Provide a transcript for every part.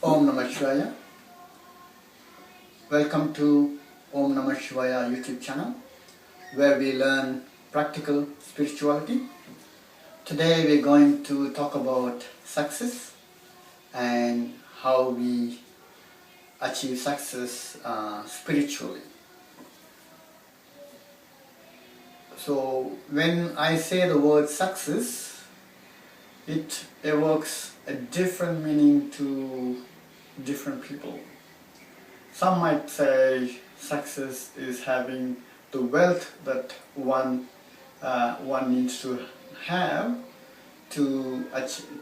Om Namah Shivaya. Welcome to Om Namah Shivaya YouTube channel, where we learn practical spirituality. Today we're going to talk about success and how we achieve success spiritually. So when I say the word success, it evokes a different meaning to different people. Some might say success is having the wealth that one needs to have to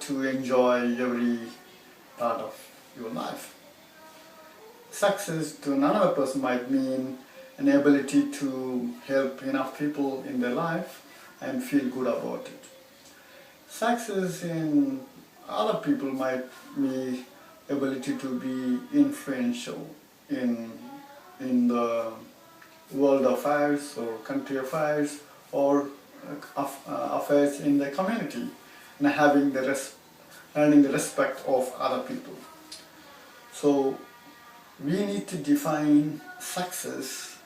enjoy every part of your life. Success to another person might mean an ability to help enough people in their life and feel good about it. Success in other people might be ability to be influential in the world affairs or country affairs or affairs in the community, and having earning the respect of other people. So we need to define success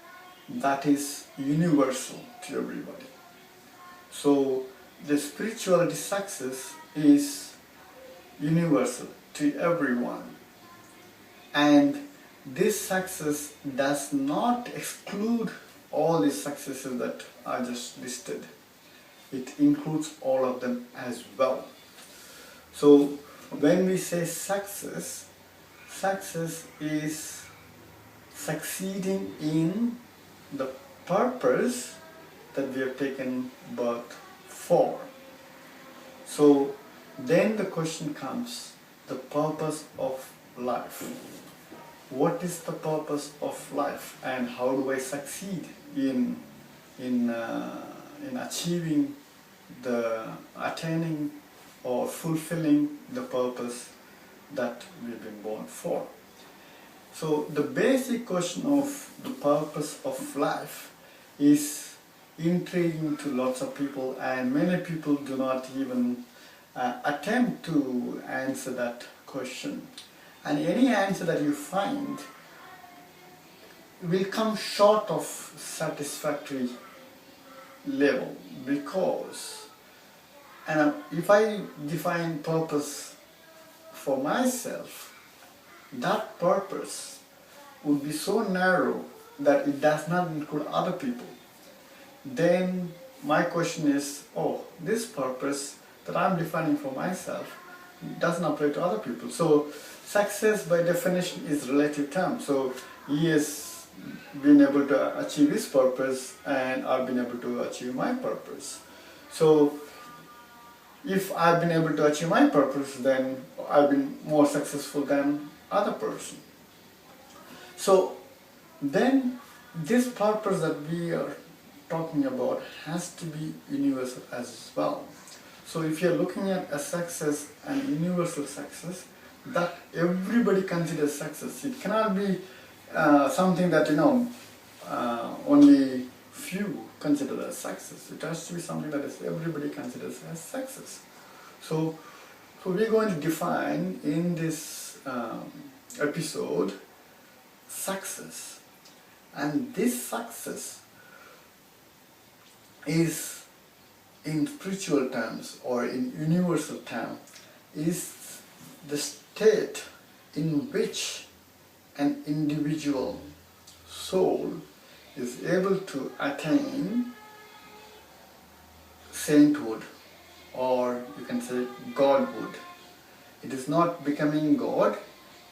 that is universal to everybody. So the spirituality success is universal to everyone, and this success does not exclude all the successes that I just listed. It includes all of them as well. So when we say success, success is succeeding in the purpose that we have taken birth for. So then the question comes, the purpose of life. What is the purpose of life, and how do I succeed in achieving attaining or fulfilling the purpose that we've been born for? So the basic question of the purpose of life is intriguing to lots of people, and many people do not even attempt to answer that question. And any answer that you find will come short of satisfactory level, because if I define purpose for myself, that purpose would be so narrow that it does not include other people. Then my question is, this purpose that I'm defining for myself doesn't apply to other people. So success by definition is relative term. So he has been able to achieve his purpose and I've been able to achieve my purpose. So if I've been able to achieve my purpose, then I've been more successful than other person. So then this purpose that we are talking about has to be universal as well. So if you're looking at a success, an universal success that everybody considers success, it cannot be something that only few consider as success. It has to be something that is everybody considers as success. So we're going to define in this episode success, and this success is, in spiritual terms or in universal terms, is the state in which an individual soul is able to attain sainthood, or you can say godhood. It is not becoming God,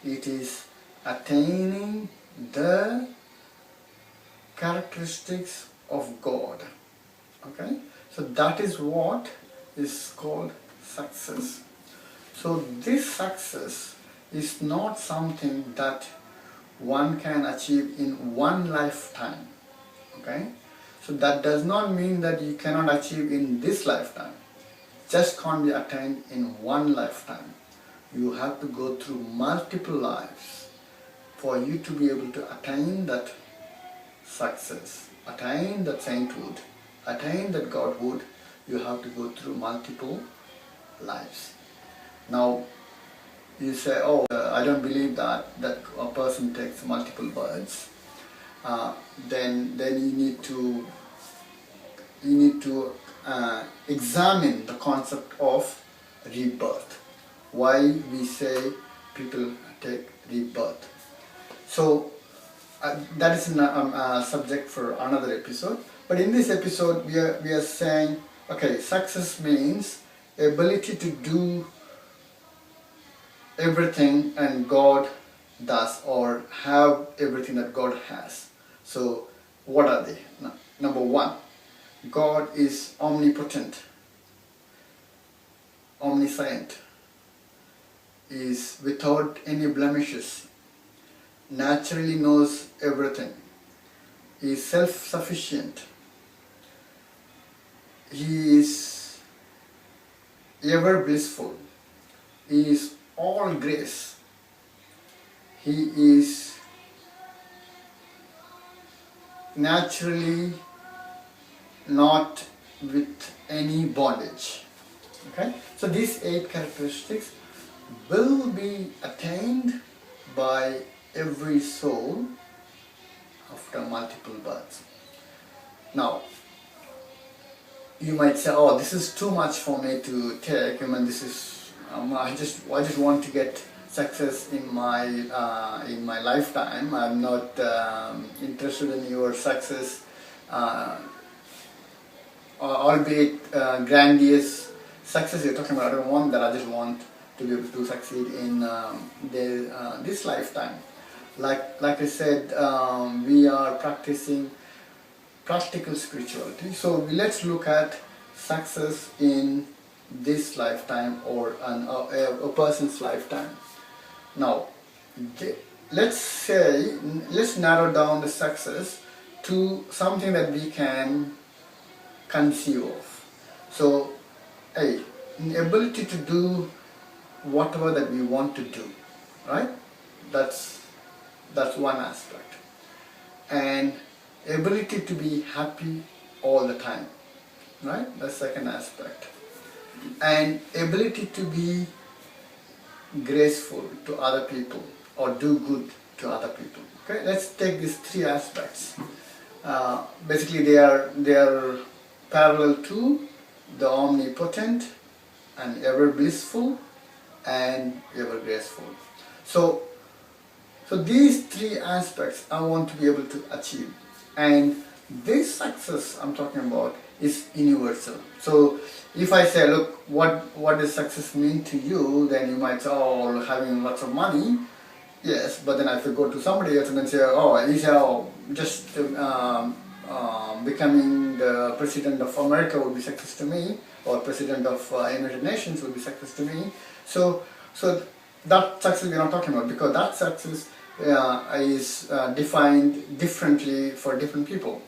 it is attaining the characteristics of God. Okay? So that is what is called success. So this success is not something that one can achieve in one lifetime. Okay? So that does not mean that you cannot achieve in this lifetime. Just can't be attained in one lifetime. You have to go through multiple lives for you to be able to attain that success, attain that sainthood, attain that godhood. You have to go through multiple lives. Now, you say, oh, I don't believe that a person takes multiple births, then you need to examine the concept of rebirth. Why we say people take rebirth. So that is a subject for another episode. But in this episode, we are saying, okay, success means ability to do everything and God does, or have everything that God has. So what are they? Number one, God is omnipotent, omniscient, is without any blemishes, naturally knows everything, is self-sufficient, he is ever blissful, he is all grace, he is naturally not with any bondage. Okay, so these 8 characteristics will be attained by every soul after multiple births. Now, you might say, oh, this is too much for me to take. I mean, this is I just want to get success in my lifetime. I'm not interested in your success, albeit grandiose success you're talking about. I don't want that. I just want to be able to succeed in this lifetime. Like I said, we are practicing practical spirituality. So let's look at success in this lifetime, or a person's lifetime. Now, let's narrow down the success to something that we can conceive of. So, the ability to do whatever that we want to do, right? That's one aspect. And ability to be happy all the time, right? That's second aspect. And ability to be graceful to other people or do good to other people. Okay, let's take these 3 aspects. Basically, they are parallel to the omnipotent and ever blissful and ever graceful. So these 3 aspects I want to be able to achieve, and this success I'm talking about is universal. So if I say, look, what does success mean to you, then you might say, oh, having lots of money. Yes, but then if you go to somebody else and then say, oh, just becoming the president of America would be success to me, or president of United Nations would be success to me. So that success we're not talking about, because that success is defined differently for different people.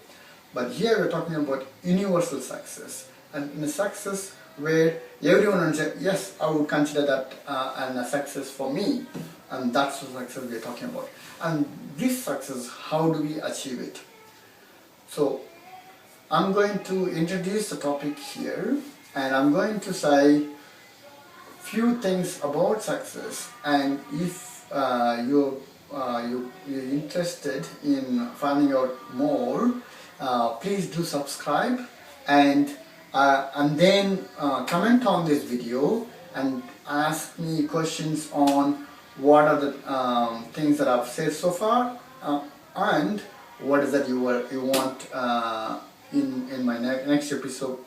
But here we're talking about universal success, and in a success where everyone will say, yes, I would consider that a success for me, and that's the success we're talking about. And this success, how do we achieve it? So I'm going to introduce the topic here, and I'm going to say few things about success, and if you're interested in finding out more, please do subscribe, and then comment on this video and ask me questions on what are the things that I've said so far, and what is that you want in my next episode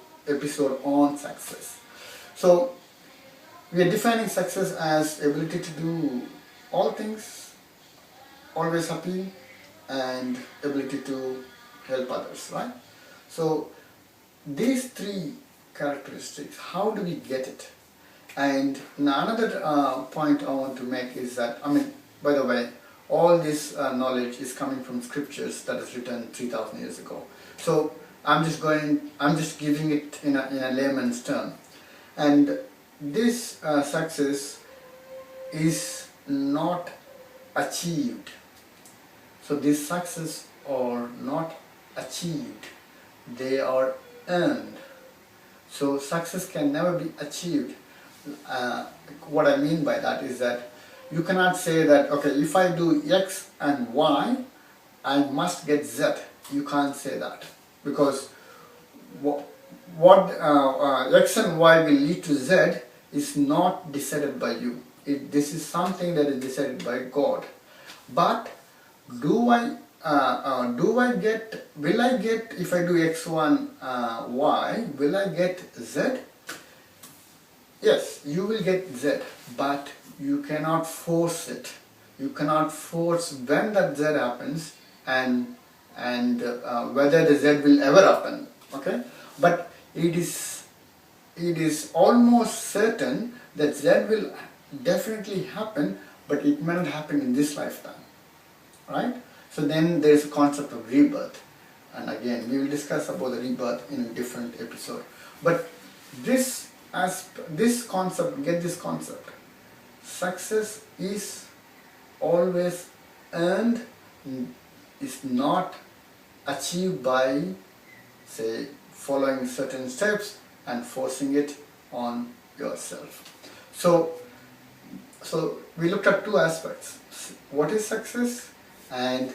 on success. So we are defining success as ability to do all things, always happy, and ability to help others, right? So these 3 characteristics, how do we get it? And another point I want to make is that, by the way, all this knowledge is coming from scriptures that is written 3,000 years ago. So I'm just giving it in a layman's term. And this success is not achieved. So these success are not achieved, they are earned. So success can never be achieved. what I mean by that is that you cannot say that, okay, if I do X and Y, I must get Z. You can't say that, because what X and Y will lead to Z is not decided by you. This is something that is decided by God. But will I get, if I do X1 Y, will I get Z? Yes, you will get Z, but you cannot force it. You cannot force when that Z happens and whether the Z will ever happen. Okay, but it is almost certain that Z will definitely happen, but it may not happen in this lifetime, right? So then there is a concept of rebirth, and again we will discuss about the rebirth in a different episode. But this concept, get this concept: success is always earned, is not achieved by, say, following certain steps and forcing it on yourself. So we looked at two aspects: what is success and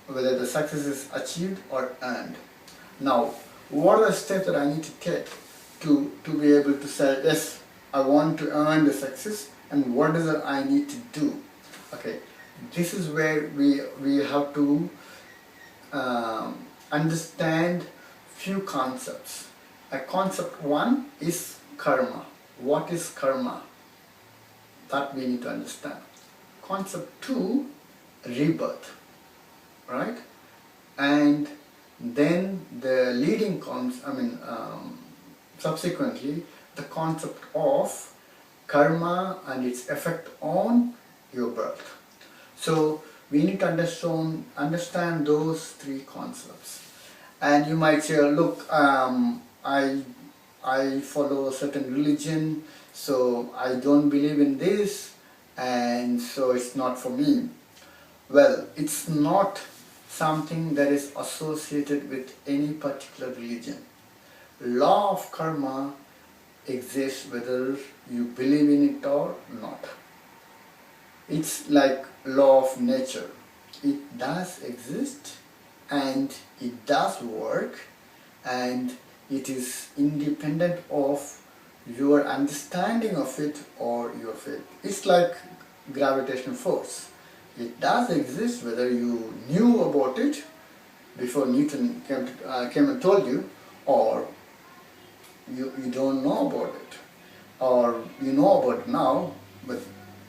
whether the success is achieved or earned. Now, what are the steps that I need to take to be able to say, yes, I want to earn the success, and what is it I need to do? Okay, this is where we have to understand few concepts. Concept one is karma. What is karma? That we need to understand. Concept two, rebirth, right? And then the leading subsequently, the concept of karma and its effect on your birth. So we need to understand those three concepts. And you might say, look, I follow a certain religion, so I don't believe in this, and so it's not for me. Well, it's not something that is associated with any particular religion. Law of karma exists whether you believe in it or not. It's like law of nature. It does exist and it does work, and it is independent of your understanding of it or your faith. It's like gravitational force. It does exist whether you knew about it before Newton came and told you, or you don't know about it, or you know about it now, but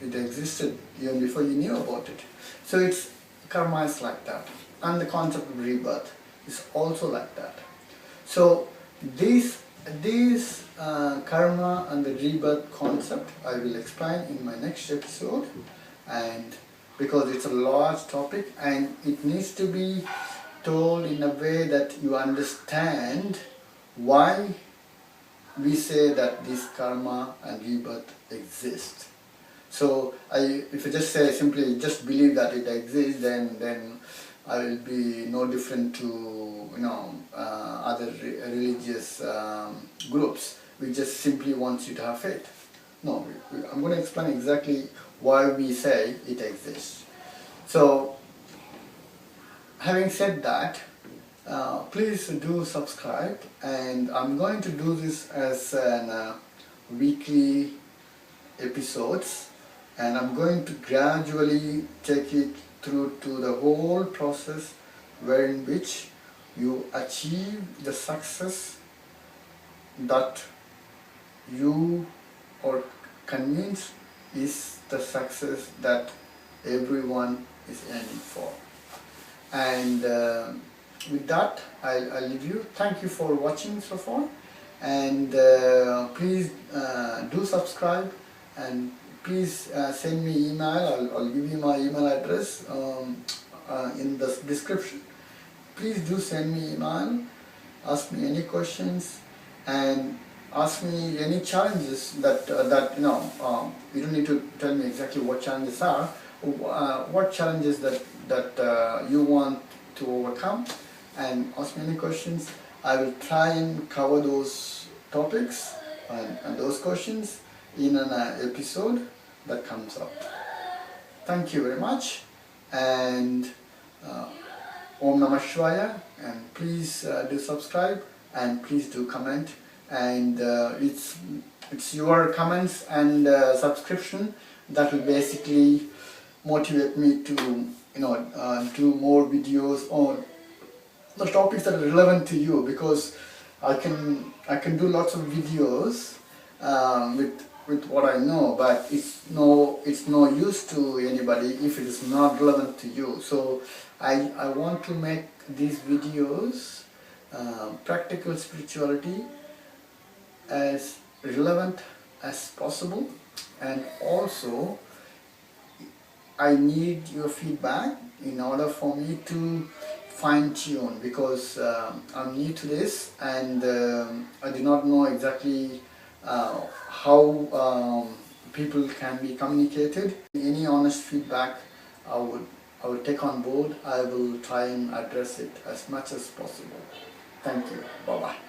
it existed even before you knew about it. So it's karma is like that, and the concept of rebirth is also like that. So these karma and the rebirth concept I will explain in my next episode, and because it's a large topic and it needs to be told in a way that you understand why we say that this karma and rebirth exist. So if I just say simply just believe that it exists, then I will be no different to other religious groups. We just simply want you to have faith. No, I'm going to explain exactly why we say it exists. So, having said that, please do subscribe, and I'm going to do this as an weekly episodes, and I'm going to gradually take it through to the whole process wherein which you achieve the success that you are convinced is the success that everyone is aiming for. And with that, I'll leave you. Thank you for watching so far, and please do subscribe, and please send me email. I'll give you my email address in the description. Please do send me email, ask me any questions, and ask me any challenges that you don't need to tell me exactly what challenges are. What challenges that you want to overcome, and ask me any questions. I will try and cover those topics and those questions in an episode that comes up. Thank you very much, and Om Namah Shivaya, and please do subscribe, and please do comment, and it's your comments and subscription that will basically motivate me to do more videos on the topics that are relevant to you, because I can do lots of videos with what I know, but it's no use to anybody if it is not relevant to you. So I want to make these videos, practical spirituality, as relevant as possible, and also I need your feedback in order for me to fine-tune, because I'm new to this, and I do not know exactly how people can be communicated. Any honest feedback I would take on board. I will try and address it as much as possible. Thank you. Bye-bye.